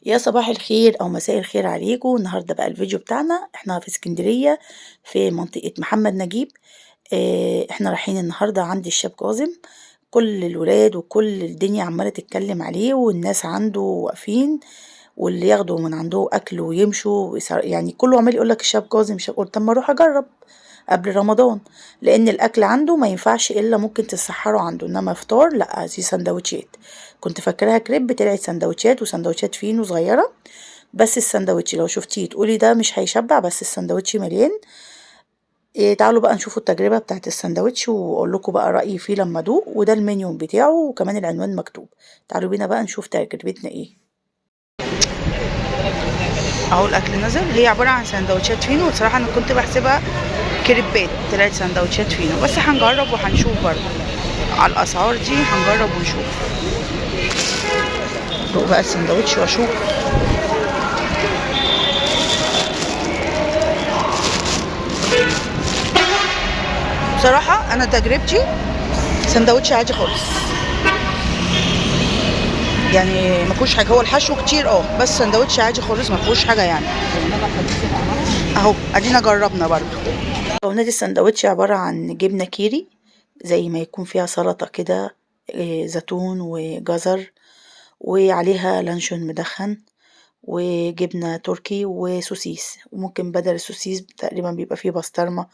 يا صباح الخير او مساء الخير عليكم. النهارده بقى الفيديو بتاعنا احنا في اسكندريه في منطقه محمد نجيب. احنا رايحين النهارده عند الشاب كاظم. كل الولاد وكل الدنيا عماله تتكلم عليه والناس عنده واقفين، واللي ياخدوا من عنده اكل ويمشوا يعني كله عمال يقول لك الشاب كاظم قلت اما اروح اجرب قبل رمضان، لان الاكل عنده ما ينفعش الا ممكن تسحروا عنده، انما فطار لا، دي سندوتشات. كنت فاكراها كريب طلعت سندوتشات، وسندوتشات فينو صغيره. بس السندوتش لو شفتيه تقولي ده مش هيشبع، بس السندوتش مليان. إيه، تعالوا بقى نشوفوا التجربه بتاعت السندوتش واقول لكم بقى رايي فيه لما ادوق، وده المنيو بتاعه وكمان العنوان مكتوب. تعالوا بينا بقى نشوف تجربتنا ايه. اهو الاكل نزل، هي عباره عن سندوتشات فينو، وبصراحه انا كنت بحسبها كريبات طلعت سندوتشات فينو، بس هنجرب وهنشوف برضه على الاسعار دي، هنجرب ونشوف. دوق بقى السندوتش واشوف. بصراحه انا تجربتي سندوتش عادي خالص، يعني ما فيهوش حاجه، هو الحشو كتير بس سندوتش عادي خالص ما فيهوش حاجه يعني. اهو ادينا جربنا برضو. مكونات السندوتش عباره عن جبنه كيري، زي ما يكون فيها سلطه كده، زيتون وجزر، وعليها لانشون مدخن، وجبنه تركي وسوسيس، وممكن بدل السوسيس تقريبا بيبقى فيه بسطرمه،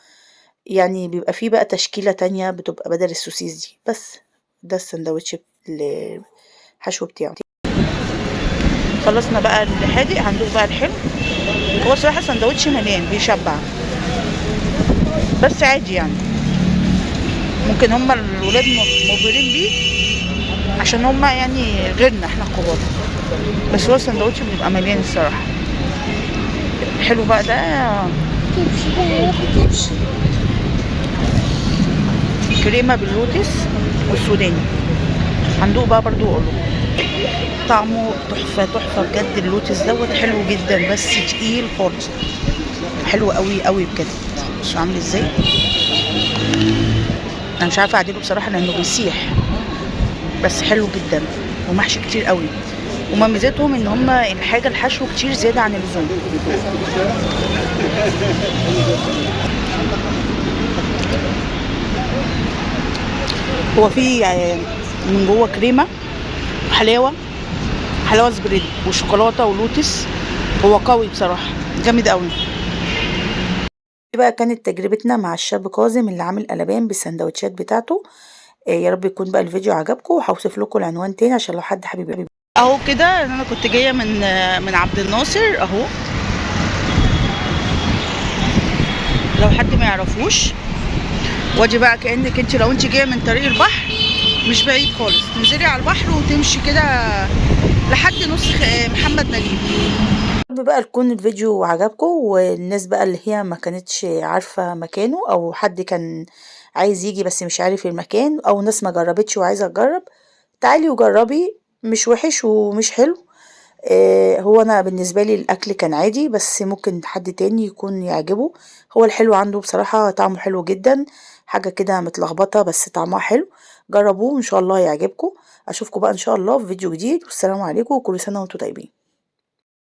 يعني بيبقى فيه بقى تشكيله تانية بتبقى بدل السوسيس دي. بس ده السندوتش الحشو بتاعه. خلصنا بقى الحادق، هندوق بقى الحلو. هو صراحة سندوتش مليان بيشبع، بس عادي يعني. ممكن هما الولاد مبهرين بيه عشان هما يعني غيرنا احنا الكبار، بس هو السندوتش بيبقى مليان الصراحة. الحلو بقى ده كريمة باللوتس والسوداني. هندوق بقى برضو اقوله طعمه تحفة تحفة بجد. اللوتس دوت حلو جدا بس تقيل خالص، حلو قوي قوي بجد. مش عامل ازاي، انا مش عارفه اعدله بصراحه لانه بيسيح، بس حلو جدا ومحشي كتير قوي. هما ميزتهم ان هما الحاجه الحشو كتير زياده عن اللزوم. هو في من جوه كريمه وحلاوه، حلاوه سبريد وشوكولاته ولوتس. هو قوي بصراحه، جامد قوي. دي بقى كانت تجربتنا مع الشاب كاظم اللي عامل قلبان بالسندوتشات بتاعته. يا رب يكون بقى الفيديو عجبكم، وهوصف لكم العنوان تاني عشان لو حد حابب. اهو كده انا كنت جايه من عبد الناصر اهو، لو حد ما يعرفوش. وادي بقى كانك انت لو انت جايه من طريق البحر، مش بعيد خالص، تنزلي على البحر وتمشي كده لحد نص محمد نجيب. بقى تكون الفيديو عجبكم، والناس بقى اللي هي ما كانتش عارفة مكانه، او حد كان عايز يجي بس مش عارف المكان، او ناس ما جربتش وعايزة تجرب، تعالي وجربي، مش وحش ومش حلو. هو انا بالنسبة لي الاكل كان عادي، بس ممكن حد تاني يكون يعجبه. هو الحلو عنده بصراحة طعمه حلو جدا، حاجة كده متلخبطة بس طعمها حلو. جربوه ان شاء الله يعجبكم. اشوفكم بقى ان شاء الله في فيديو جديد، والسلام عليكم وكل سنة وانتم طيبين.